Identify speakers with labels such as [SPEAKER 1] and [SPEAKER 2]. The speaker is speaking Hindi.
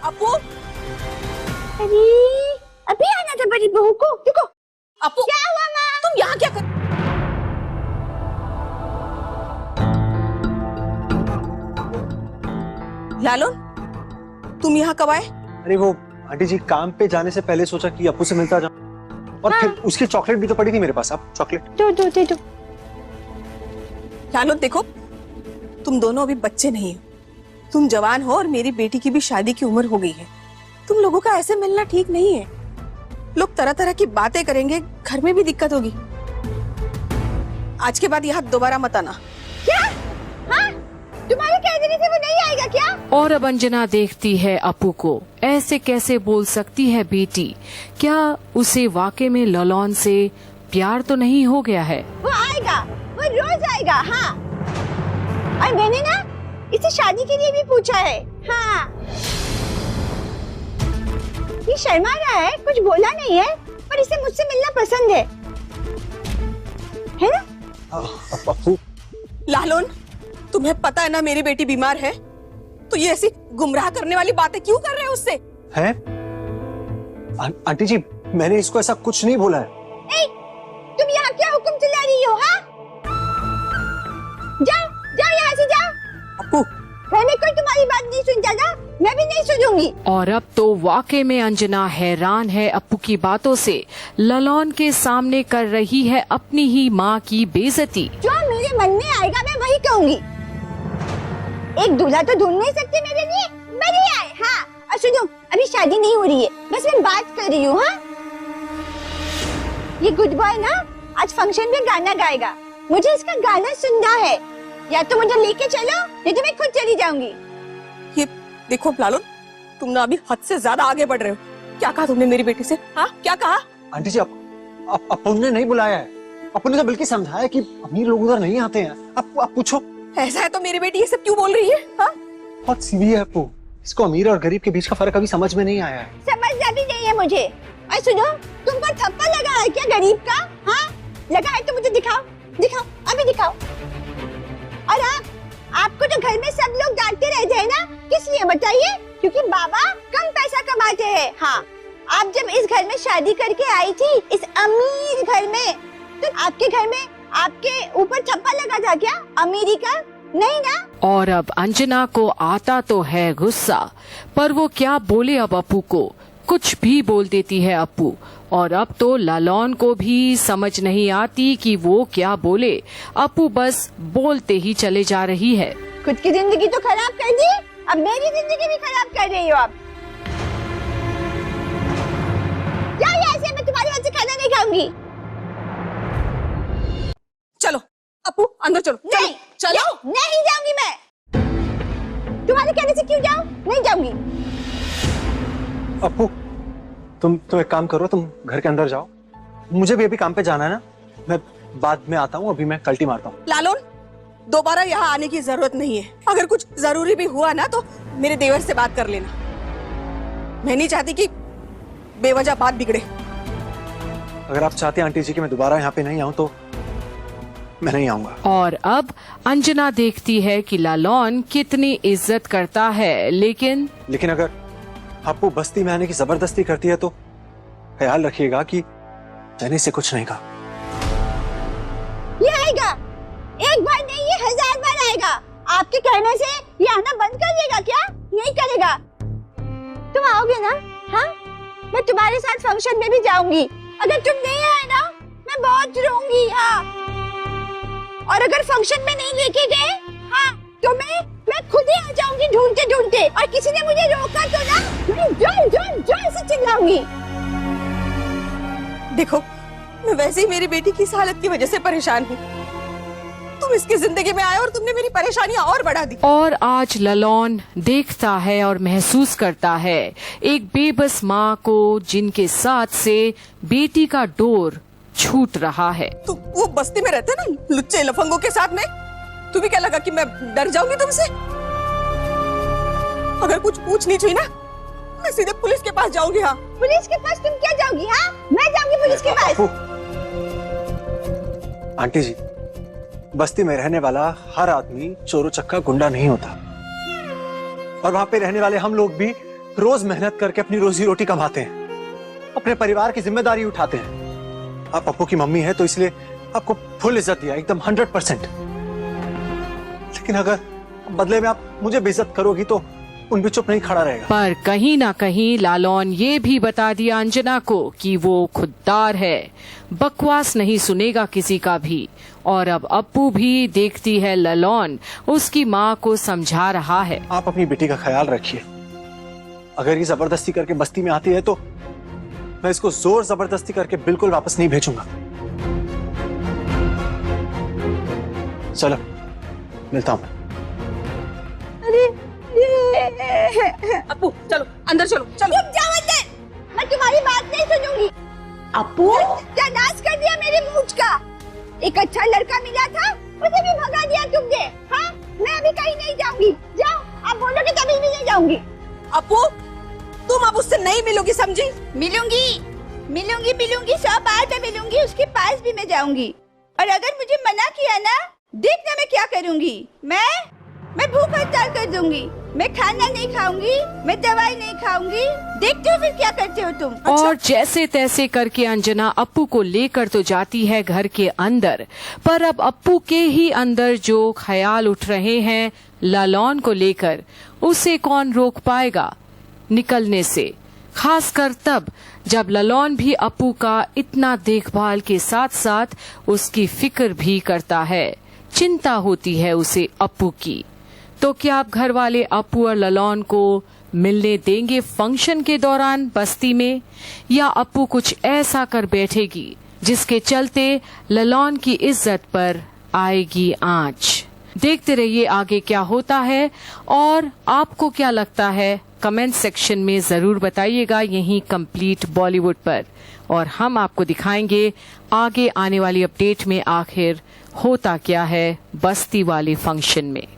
[SPEAKER 1] अपू,
[SPEAKER 2] अरे अभी आना था बड़ी बहू को। देखो
[SPEAKER 1] अपू
[SPEAKER 2] क्या हुआ माँ?
[SPEAKER 1] तुम यहाँ क्या कर? लालन, तुम यहाँ कब आए?
[SPEAKER 3] अरे वो आंटी जी काम पे जाने से पहले सोचा कि अपू से मिलता जाऊं और फिर उसकी चॉकलेट भी तो पड़ी थी मेरे पास। अब चॉकलेट
[SPEAKER 2] दे दो।
[SPEAKER 1] लालन देखो, तुम दोनों अभी बच्चे नहीं हो, तुम जवान हो और मेरी बेटी की भी शादी की उम्र हो गई है। तुम लोगों का ऐसे मिलना ठीक नहीं है। लोग तरह तरह की बातें करेंगे, घर में भी दिक्कत होगी। आज के बाद यहाँ दोबारा मत आना।
[SPEAKER 2] क्या? हाँ? तुम्हारे कह देने से वो नहीं आएगा क्या?
[SPEAKER 4] और अब अंजना देखती है अपू को। ऐसे कैसे बोल सकती है बेटी? क्या उसे वाकई में ललन से प्यार तो नहीं हो गया है?
[SPEAKER 2] वो आएगा, वो रोज आएगा। हाँ, और मैंने ना इसे शादी के लिए भी पूछा है। हाँ, ये शर्मा रहा है, कुछ बोला नहीं है, पर इसे मुझसे मिलना पसंद है ना?
[SPEAKER 3] अपू
[SPEAKER 1] लालन, तुम्हें पता है ना मेरी बेटी बीमार है, तो ये ऐसी गुमराह करने वाली बातें क्यों कर रहे हो उससे?
[SPEAKER 3] है आंटी जी, मैंने इसको ऐसा कुछ नहीं बोला है।
[SPEAKER 2] ए, तुम यहाँ क्या हुक्म चला रही हो? हाँ, जाओ जाओ यहाँ से जाओ।
[SPEAKER 1] अपू,
[SPEAKER 2] घर में कोई तुम्हारी बात नहीं सुनता ना, मैं भी नहीं सुनूंगी।
[SPEAKER 4] और अब तो वाकई में अंजना हैरान है अपू की बातों से। ललन के सामने कर रही है अपनी ही माँ की बेइज्जती।
[SPEAKER 2] जो मेरे मन में आएगा मैं वही कहूंगी। एक दूल्हा तो ढूंढ नहीं सकते मेरे लिए, बढ़िया है। हाँ, और सुनो, अभी शादी नहीं हो रही है, बस मैं बात कर रही हूँ। हाँ, ये गुड बॉय ना आज फंक्शन में गाना गाएगा, मुझे इसका गाना सुनना है। या तो मुझे लेके चलो, नहीं तो मैं खुद चली जाऊंगी।
[SPEAKER 1] ये देखो लालन, तुम ना अभी हद से ज्यादा आगे बढ़ रहे हो। क्या कहा तुमने मेरी बेटी से? हाँ, क्या कहा?
[SPEAKER 3] आंटी जी अपू ने नहीं बुलाया है। अपू ने तो बल्कि समझाया कि अमीर लोग उधर नहीं आते हैं। आप पूछो।
[SPEAKER 1] ऐसा है तो मेरी बेटी ये सब क्यों बोल रही है? हाँ?
[SPEAKER 3] बहुत सीधी है अपू, इसको अमीर और गरीब के बीच का फर्क अभी समझ में नहीं आया है।
[SPEAKER 2] समझना भी नहीं है मुझे। और सुनो, तुम पर थप्पड़ लगा है क्या गरीब का? हाँ, लगा है तो मुझे दिखाओ, दिखाओ, अभी दिखाओ। और आपको तो घर में सब लोग डांटते रहते हैं ना, किस लिए बताइए? क्योंकि बाबा कम पैसा कमाते हैं। हाँ, आप जब इस घर में शादी करके आई थी, इस अमीर घर में, तो आपके घर में आपके ऊपर थप्पड़ लगा था क्या अमीरी का? नहीं ना?
[SPEAKER 4] और अब अंजना को आता तो है गुस्सा, पर वो क्या बोले अब अपू को? कुछ भी बोल देती है अपू। और अब तो ललन को भी समझ नहीं आती कि वो क्या बोले। अपू बस बोलते ही चले जा रही है।
[SPEAKER 2] खुद की जिंदगी तो खराब कर दी, अब मेरी जिंदगी भी खराब कर रही हो आप। जाओ यहाँ से, मैं तुम्हारे हाथ से खाना नहीं खाऊंगी।
[SPEAKER 1] चलो अपू, अंदर चलो।
[SPEAKER 2] नहीं,
[SPEAKER 1] चलो।
[SPEAKER 2] नहीं जाऊंगी मैं। तुम्हारे कहने से क्यों जाऊं? नहीं जाऊंगी।
[SPEAKER 3] अपू तुम एक काम करो, तुम घर के अंदर जाओ। मुझे भी अभी काम पे जाना है ना, मैं बाद में आता हूँ। अभी मैं कल्टी मारता हूँ।
[SPEAKER 1] लालन, दोबारा यहाँ आने की जरूरत नहीं है। अगर कुछ जरूरी भी हुआ ना तो मेरे देवर से बात कर लेना। मैं नहीं चाहती कि बेवजह बात बिगड़े।
[SPEAKER 3] अगर आप चाहते हैं आंटी जी कि मैं दोबारा यहाँ पे नहीं आऊँ तो मैं नहीं आऊंगा।
[SPEAKER 4] और अब अंजना देखती है कि ललन कितनी इज्जत करता है, लेकिन
[SPEAKER 3] अगर आपको बस्ती में आने की जबरदस्ती करती है तो ख्याल रखिएगा कि मैंने इसे कुछ नहीं कहा।
[SPEAKER 2] ये आएगा, एक बार नहीं ये 1000 बार आएगा। आपके कहने से ये आना बंद कर देगा क्या? नहीं करेगा। तुम आओगे ना? हाँ, मैं तुम्हारे साथ फंक्शन में भी जाऊंगी। अगर तुम नहीं आए ना, मैं बहुत रोऊंगी। हाँ, और अगर फंक्शन में नहीं लेके गए, हाँ, तो मैं खुद ही आ जाऊंगी ढूंढते ढूंढते। और किसी ने मुझे रोका तो ना, मैं जोर जोर जोर से चिल्लाऊंगी।
[SPEAKER 1] देखो, मैं वैसे ही मेरी बेटी की इस हालत की वजह से परेशान हूँ। तुम इसकी जिंदगी में आए और तुमने मेरी परेशानियां और बढ़ा दी।
[SPEAKER 4] और आज ललन देखता है और महसूस करता है एक बेबस माँ को जिनके साथ से बेटी का डोर छूट रहा है।
[SPEAKER 1] तो वो बस्ती में रहते ना लुच्चे लफंगों के साथ में, तुम्हें क्या लगा कि मैं डर जाऊंगी तुमसे? अगर कुछ पूछ नीच हुई ना, मैं सीधे पुलिस के पास जाऊंगी। हाँ,
[SPEAKER 2] पुलिस के पास तुम क्या जाओगी? हाँ, मैं जाऊंगी पुलिस के पास।
[SPEAKER 3] आंटी जी, बस्ती में रहने वाला हर आदमी चोरो चक्का गुंडा नहीं होता। और वहां पे रहने वाले हम लोग भी रोज मेहनत करके अपनी रोजी रोटी कमाते हैं, अपने परिवार की जिम्मेदारी उठाते हैं। आप अप्पू की मम्मी है तो इसलिए आपको फुल इज्जत दिया, एकदम 100%। लेकिन अगर बदले में आप मुझे बेइज्जत करोगी तो उन भी चुप नहीं खड़ा रहेगा।
[SPEAKER 4] पर कहीं ना कहीं लालौन ये भी बता दिया अंजना को कि वो खुददार है, बकवास नहीं सुनेगा किसी का भी। और अब अप्पू भी देखती है लालौन उसकी माँ को समझा रहा है।
[SPEAKER 3] आप अपनी बेटी का ख्याल रखिए। अगर ये जबरदस्ती करके बस्ती में आती है तो मैं इसको जोर जबरदस्ती करके बिल्कुल वापस नहीं भेजूंगा। चलो मिलता हूं।
[SPEAKER 1] अप्पू चलो अंदर चलो चलो।
[SPEAKER 2] रुक जाओ अंदर, मैं तुम्हारी बात नहीं सुनूंगी। अप्पू क्या नाश कर दिया मेरे मूछ का। एक अच्छा लड़का मिला था, उसे भी भगा दिया तुमने। हाँ, मैं अभी कहीं नहीं जाऊंगी। जाओ, आप बोलोगे तभी भी नहीं जाऊंगी।
[SPEAKER 1] अप्पू तुम अब उससे नहीं मिलोगी, समझी?
[SPEAKER 2] मिलूंगी मिलूंगी मिलूंगी, 100 बार मैं मिलूंगी, उसके पास भी मैं जाऊंगी। और अगर मुझे मना किया ना, देखना मैं क्या करूंगी। मैं भूख हड़ताल कर दूंगी। मैं खाना नहीं खाऊंगी, मैं दवाई नहीं खाऊंगी। देखते हो फिर क्या करते हो तुम।
[SPEAKER 4] और जैसे तैसे करके अंजना अप्पू को लेकर तो जाती है घर के अंदर, पर अब अप्पू के ही अंदर जो ख्याल उठ रहे हैं लालौन को लेकर, उसे कौन रोक पाएगा निकलने से। खासकर तब जब लालौन भी अप्पू का इतना देखभाल के साथ साथ उसकी फिक्र भी करता है, चिंता होती है उसे अप्पू की। तो क्या अब घर वाले अप्पू और लालौन को मिलने देंगे फंक्शन के दौरान बस्ती में, या अप्पू कुछ ऐसा कर बैठेगी जिसके चलते लालौन की इज्जत पर आएगी आंच। देखते रहिए आगे क्या होता है, और आपको क्या लगता है कमेंट सेक्शन में जरूर बताइएगा यहीं कंप्लीट बॉलीवुड पर। और हम आपको दिखाएंगे आगे आने वाली अपडेट में आखिर होता क्या है बस्ती वाले फंक्शन में।